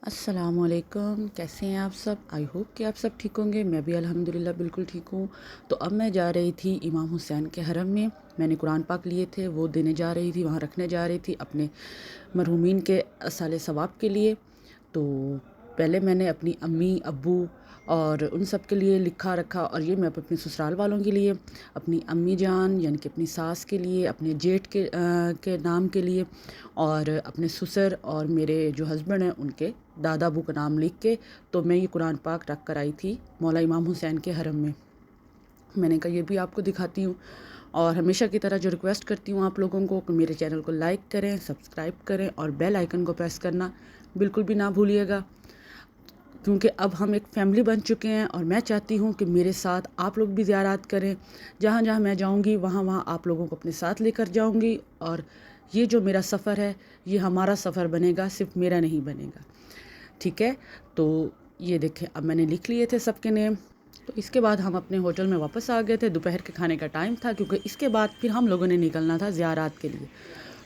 السلام علیکم، کیسے ہیں آپ سب؟ آئی ہوپ کہ آپ سب ٹھیک ہوں گے۔ میں بھی الحمدللہ بالکل ٹھیک ہوں۔ تو اب میں جا رہی تھی امام حسین کے حرم میں نے قرآن پاک لیے تھے، وہ دینے جا رہی تھی، وہاں رکھنے جا رہی تھی اپنے مرحومین کے اصالِ ثواب کے لیے۔ تو پہلے میں نے اپنی امی ابو اور ان سب کے لیے لکھا رکھا، اور یہ میں اپنے سسرال والوں کے لیے، اپنی امی جان یعنی کہ اپنی ساس کے لیے، اپنے جیٹھ کے نام کے لیے، اور اپنے سسر اور میرے جو ہسبینڈ ہیں ان کے دادا ابو کا نام لکھ کے، تو میں یہ قرآن پاک رکھ کر آئی تھی مولا امام حسین کے حرم میں نے کہا یہ بھی آپ کو دکھاتی ہوں، اور ہمیشہ کی طرح جو ریکویسٹ کرتی ہوں آپ لوگوں کو کہ میرے چینل کو لائک کریں، سبسکرائب کریں، اور بیل آئیکن کو پریس کرنا بالکل بھی نہ بھولیے گا، کیونکہ اب ہم ایک فیملی بن چکے ہیں، اور میں چاہتی ہوں کہ میرے ساتھ آپ لوگ بھی زیارات کریں۔ جہاں جہاں میں جاؤں گی وہاں وہاں آپ لوگوں کو اپنے ساتھ لے کر جاؤں گی، اور یہ جو میرا سفر ہے یہ ہمارا سفر بنے گا، صرف میرا نہیں بنے گا، ٹھیک ہے؟ تو یہ دیکھیں اب میں نے لکھ لیے تھے سب کے نیم۔ تو اس کے بعد ہم اپنے ہوٹل میں واپس آ گئے تھے، دوپہر کے کھانے کا ٹائم تھا، کیونکہ اس کے بعد پھر ہم لوگوں نے نکلنا تھا زیارات کے لیے۔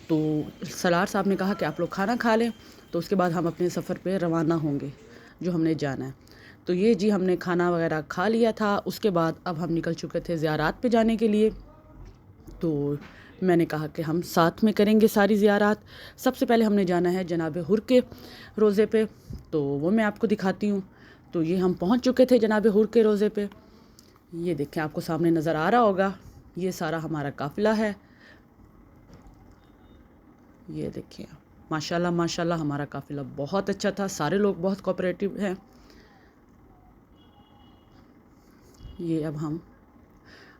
تو سالار صاحب نے کہا کہ آپ لوگ کھانا کھا لیں، تو اس کے بعد ہم اپنے سفر پہ روانہ ہوں گے جو ہم نے جانا ہے۔ تو یہ جی ہم نے کھانا وغیرہ کھا لیا تھا، اس کے بعد اب ہم نکل چکے تھے زیارات پہ جانے کے لیے۔ تو میں نے کہا کہ ہم ساتھ میں کریں گے ساری زیارات۔ سب سے پہلے ہم نے جانا ہے جناب حر کے روضے پہ، تو وہ میں آپ کو دکھاتی ہوں۔ تو یہ ہم پہنچ چکے تھے جناب حر کے روضے پہ، یہ دیکھیں آپ کو سامنے نظر آ رہا ہوگا، یہ سارا ہمارا قافلہ ہے، یہ دیکھیں ماشاءاللہ ماشاءاللہ ہمارا قافلہ بہت اچھا تھا، سارے لوگ بہت کوآپریٹو ہیں۔ یہ اب ہم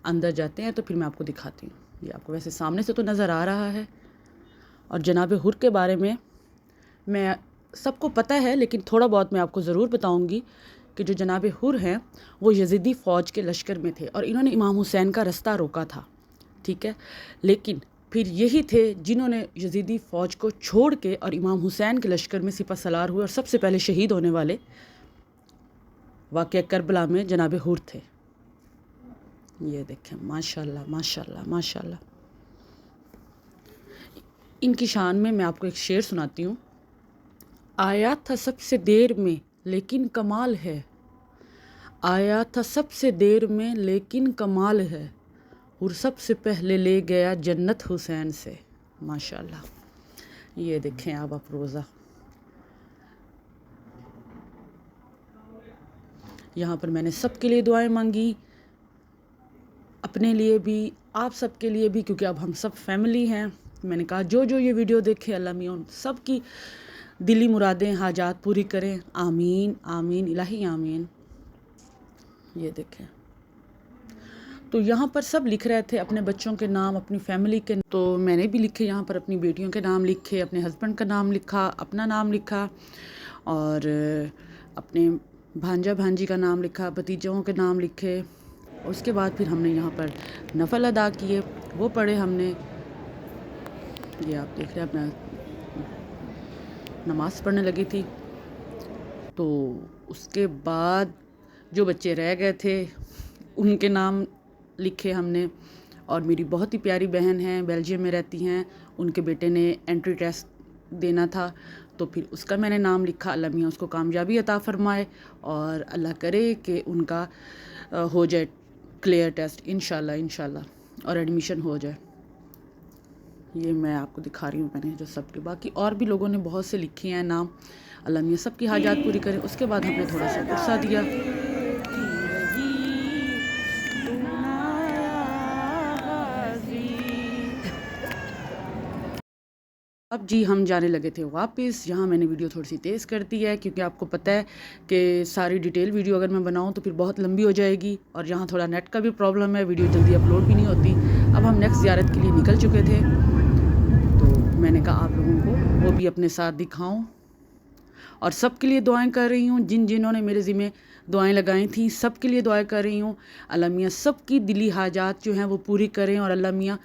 اندر جاتے ہیں تو پھر میں آپ کو دکھاتی ہوں، یہ آپ کو ویسے سامنے سے تو نظر آ رہا ہے۔ اور جناب حر کے بارے میں سب کو پتہ ہے، لیکن تھوڑا بہت میں آپ کو ضرور بتاؤں گی کہ جو جناب حر ہیں وہ یزیدی فوج کے لشکر میں تھے، اور انہوں نے امام حسین کا رستہ روکا تھا، ٹھیک ہے؟ لیکن پھر یہی تھے جنہوں نے یزیدی فوج کو چھوڑ کے اور امام حسین کے لشکر میں سپہ سالار ہوئے، اور سب سے پہلے شہید ہونے والے واقعہ کربلا میں جناب حر تھے۔ یہ دیکھیں ماشاءاللہ ماشاءاللہ ماشاءاللہ۔ ان کی شان میں آپ کو ایک شعر سناتی ہوں۔ آیا تھا سب سے دیر میں لیکن کمال ہے، آیا تھا سب سے دیر میں لیکن کمال ہے، اور سب سے پہلے لے گیا جنت حسین سے، ماشاءاللہ۔ یہ دیکھیں آپ افروزہ، یہاں پر میں نے سب کے لیے دعائیں مانگی، اپنے لیے بھی، آپ سب کے لیے بھی، کیونکہ اب ہم سب فیملی ہیں۔ میں نے کہا جو جو یہ ویڈیو دیکھے اللہ میاں ان سب کی دلی مرادیں حاجات پوری کریں، آمین آمین الہی آمین۔ یہ دیکھیں تو یہاں پر سب لکھ رہے تھے اپنے بچوں کے نام، اپنی فیملی کے، تو میں نے بھی لکھے یہاں پر، اپنی بیٹیوں کے نام لکھے، اپنے ہسبینڈ کا نام لکھا، اپنا نام لکھا، اور اپنے بھانجا بھانجی کا نام لکھا، بھتیجوں کے نام لکھے۔ اس کے بعد پھر ہم نے یہاں پر نفل ادا کیے، وہ پڑھے ہم نے، یہ آپ دیکھ رہے ہیں اپنا نماز پڑھنے لگی تھی۔ تو اس کے بعد جو بچے رہ گئے تھے ان کے نام لکھے ہم نے، اور میری بہت ہی پیاری بہن ہیں بیلجیم میں رہتی ہیں، ان کے بیٹے نے انٹری ٹیسٹ دینا تھا، تو پھر اس کا میں نے نام لکھا، اللہ میاں اس کو کامیابی عطا فرمائے، اور اللہ کرے کہ ان کا ہو جائے کلیئر ٹیسٹ انشاءاللہ انشاءاللہ، اور ایڈمیشن ہو جائے۔ یہ میں آپ کو دکھا رہی ہوں، میں نے جو سب کے، باقی اور بھی لوگوں نے بہت سے لکھے ہیں نام، اللہ میاں سب کی حاجات پوری کریں۔ اس کے بعد ہم نے تھوڑا سا قرصہ دیا۔ اب جی ہم جانے لگے تھے واپس، یہاں میں نے ویڈیو تھوڑی سی تیز کر دی ہے، کیونکہ آپ کو پتہ ہے کہ ساری ڈیٹیل ویڈیو اگر میں بناؤں تو پھر بہت لمبی ہو جائے گی، اور یہاں تھوڑا نیٹ کا بھی پرابلم ہے، ویڈیو جلدی اپلوڈ بھی نہیں ہوتی۔ اب ہم نیکسٹ زیارت کے لیے نکل چکے تھے، تو میں نے کہا آپ لوگوں کو وہ بھی اپنے ساتھ دکھاؤں، اور سب کے لیے دعائیں کر رہی ہوں، جنہوں نے میرے ذمہ دعائیں لگائی تھیں سب کے لیے دعائیں کر رہی ہوں، اللہ میاں سب کی دلی حاجات جو ہیں وہ پوری کریں، اور اللہ میاں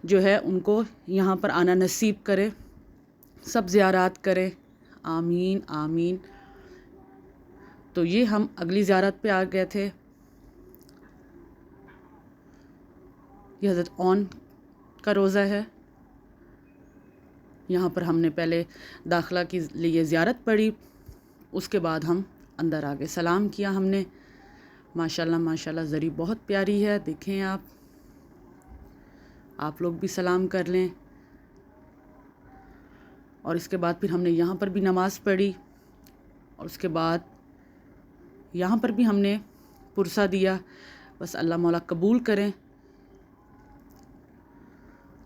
جو ہے ان کو یہاں پر آنا نصیب کرے، سب زیارات کریں، آمین آمین۔ تو یہ ہم اگلی زیارت پہ آ گئے تھے، یہ حضرت اون کا روضہ ہے، یہاں پر ہم نے پہلے داخلہ کے لیے زیارت پڑھی، اس کے بعد ہم اندر آ گئے. سلام کیا ہم نے. ماشاءاللہ ماشاءاللہ زری بہت پیاری ہے. دیکھیں آپ لوگ بھی سلام کر لیں. اور اس کے بعد پھر ہم نے یہاں پر بھی نماز پڑھی اور اس کے بعد یہاں پر بھی ہم نے پرسہ دیا. بس اللہ مولا قبول کریں.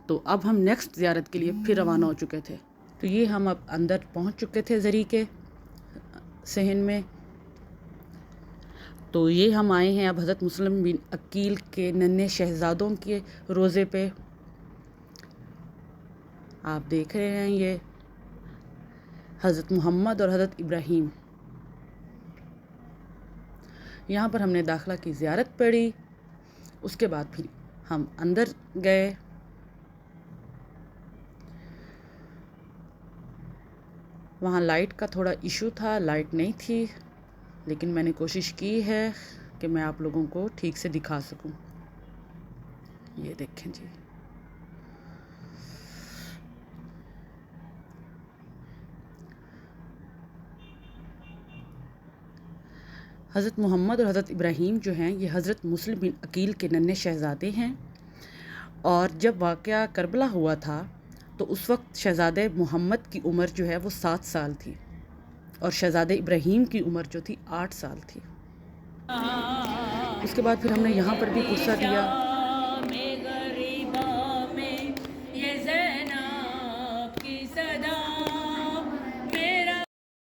تو اب ہم نیکسٹ زیارت کے لیے پھر روانہ ہو چکے تھے. تو یہ ہم اب اندر پہنچ چکے تھے زری کے صحن میں. تو یہ ہم آئے ہیں اب حضرت مسلم بن عقیل کے ننھے شہزادوں کے روضے پہ. آپ دیکھ رہے ہیں یہ حضرت محمد اور حضرت ابراہیم. یہاں پر ہم نے داخلہ کی زیارت پڑھی. اس کے بعد پھر ہم اندر گئے. وہاں لائٹ کا تھوڑا ایشو تھا, لائٹ نہیں تھی, لیکن میں نے کوشش کی ہے کہ میں آپ لوگوں کو ٹھیک سے دکھا سکوں. یہ دیکھیں جی. حضرت محمد اور حضرت ابراہیم جو ہیں یہ حضرت مسلم بن عقیل کے ننھے شہزادے ہیں. اور جب واقعہ کربلا ہوا تھا تو اس وقت شہزادے محمد کی عمر جو ہے وہ 7 سال تھی اور شہزادے ابراہیم کی عمر جو تھی 8 سال تھی. اس کے بعد پھر ہم نے یہاں پر بھی پرسہ دیا.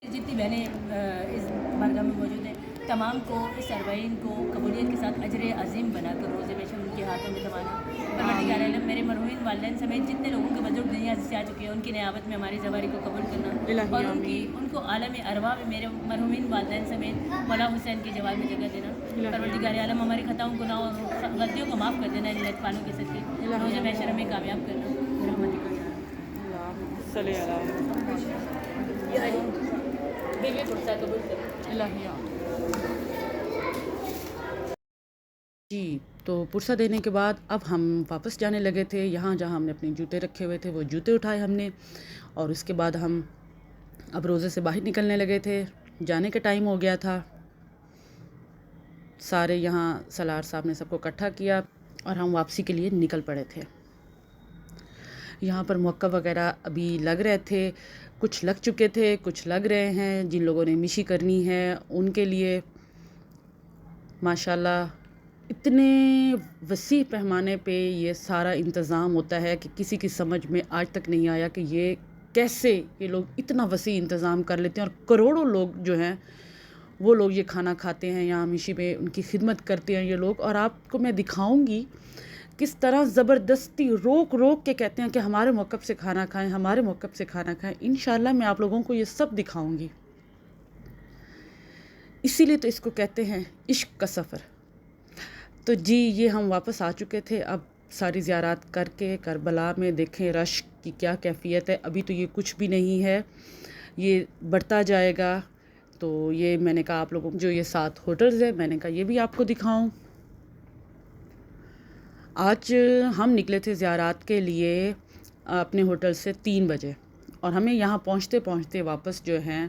جتنی بہنیں اس بارگاہ میں موجود ہیں تمام کو اس اربعین کو قبولیت کے ساتھ اجر عظیم بنا کر روزے میں ان کے ہاتھوں میں دبانا. پروردگار عالم میرے مرحومین والدین سمیت جتنے لوگوں کے بزرگ دنیا سے آ چکے ہیں ان کی نیابت میں ہماری زواری کو قبول کرنا اور ان کو عالم ارواح میں میرے مرحومین والدین سمیت مولا حسین کی جوار میں جگہ دینا. پروردگار عالم ہماری خطاؤں گناہوں اور غلطیوں کو معاف کر دینا. جنت پانوں کے صدقے روزے محشر ہمیں کامیاب کرنا. جی. تو پرسہ دینے کے بعد اب ہم واپس جانے لگے تھے. یہاں جہاں ہم نے اپنے جوتے رکھے ہوئے تھے وہ جوتے اٹھائے ہم نے اور اس کے بعد ہم اب روزے سے باہر نکلنے لگے تھے. جانے کا ٹائم ہو گیا تھا. سارے یہاں سالار صاحب نے سب کو اکٹھا کیا اور ہم واپسی کے لیے نکل پڑے تھے. یہاں پر موقف وغیرہ ابھی لگ رہے تھے, کچھ لگ چکے تھے, کچھ لگ رہے ہیں. جن لوگوں نے مشی کرنی ہے ان کے لیے ماشاءاللہ اتنے وسیع پیمانے پہ یہ سارا انتظام ہوتا ہے کہ کسی کی سمجھ میں آج تک نہیں آیا کہ یہ کیسے یہ لوگ اتنا وسیع انتظام کر لیتے ہیں. اور کروڑوں لوگ جو ہیں وہ لوگ یہ کھانا کھاتے ہیں یہاں مشی میں, ان کی خدمت کرتے ہیں یہ لوگ. اور آپ کو میں دکھاؤں گی کس طرح زبردستی روک روک کے کہتے ہیں کہ ہمارے موقف سے کھانا کھائیں, ہمارے موقف سے کھانا کھائیں. انشاءاللہ میں آپ لوگوں کو یہ سب دکھاؤں گی. اسی لیے تو اس کو کہتے ہیں عشق کا سفر. تو جی یہ ہم واپس آ چکے تھے. اب ساری زیارات کر کے کربلا میں دیکھیں رش کی کیا کیفیت ہے. ابھی تو یہ کچھ بھی نہیں ہے, یہ بڑھتا جائے گا. تو یہ میں نے کہا آپ لوگوں کو جو یہ 7 ہوٹلز ہیں میں نے کہا یہ بھی آپ کو دکھاؤں. آج ہم نکلے تھے زیارات کے لیے اپنے ہوٹل سے 3 بجے اور ہمیں یہاں پہنچتے پہنچتے واپس جو ہیں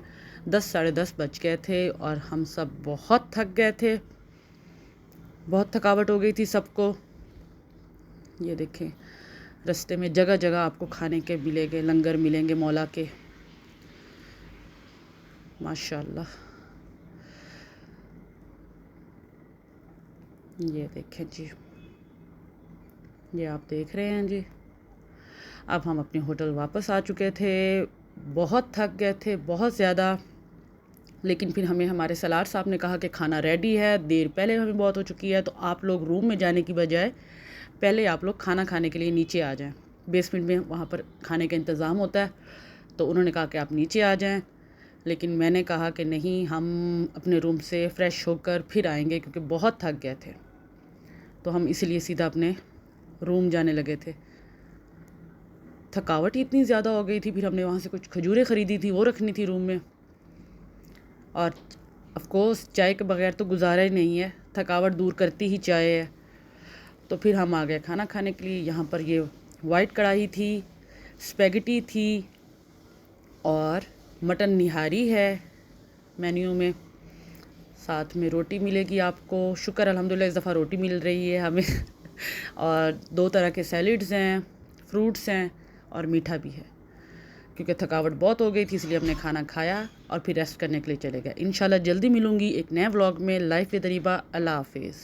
10 ساڑھے 10 بج گئے تھے. اور ہم سب بہت تھک گئے تھے, بہت تھکاوٹ ہو گئی تھی سب کو. یہ دیکھیں رستے میں جگہ جگہ آپ کو کھانے کے ملیں گے, لنگر ملیں گے مولا کے. ماشاءاللہ یہ دیکھیں جی, یہ آپ دیکھ رہے ہیں جی. اب ہم اپنے ہوٹل واپس آ چکے تھے. بہت تھک گئے تھے, بہت زیادہ. لیکن پھر ہمیں ہمارے سالار صاحب نے کہا کہ کھانا ریڈی ہے, دیر پہلے ہمیں بہت ہو چکی ہے, تو آپ لوگ روم میں جانے کی بجائے پہلے آپ لوگ کھانا کھانے کے لیے نیچے آ جائیں. بیسمنٹ میں وہاں پر کھانے کا انتظام ہوتا ہے. تو انہوں نے کہا کہ آپ نیچے آ جائیں. لیکن میں نے کہا کہ نہیں, ہم اپنے روم سے فریش ہو کر پھر آئیں گے کیونکہ بہت تھک گئے تھے. تو ہم اسی لیے سیدھا اپنے روم جانے لگے تھے. تھکاوٹ ہی اتنی زیادہ ہو گئی تھی. پھر ہم نے وہاں سے کچھ کھجوریں خریدی تھی, وہ رکھنی تھی روم میں. اور آف کورس چائے کے بغیر تو گزارا ہی نہیں ہے, تھکاوٹ دور کرتی ہی چائے ہے. تو پھر ہم آ گئے کھانا کھانے کے لیے. یہاں پر یہ وائٹ کڑاہی تھی, اسپیگٹی تھی اور مٹن نہاری ہے. مینیو میں، ساتھ میں روٹی ملے گی آپ کو، شکر الحمدللہ اس دفعہ روٹی مل رہی ہے ہمیں اور 2 طرح کے سیلڈز ہیں، فروٹس ہیں اور میٹھا بھی ہے، کیونکہ تھکاوٹ بہت ہو گئی تھی اس لیے ہم نے کھانا کھایا اور پھر ریسٹ کرنے کے لیے چلے گئے۔ انشاءاللہ جلدی ملوں گی ایک نئے ولاگ میں، لائف ود اریبہ۔ اللہ حافظ۔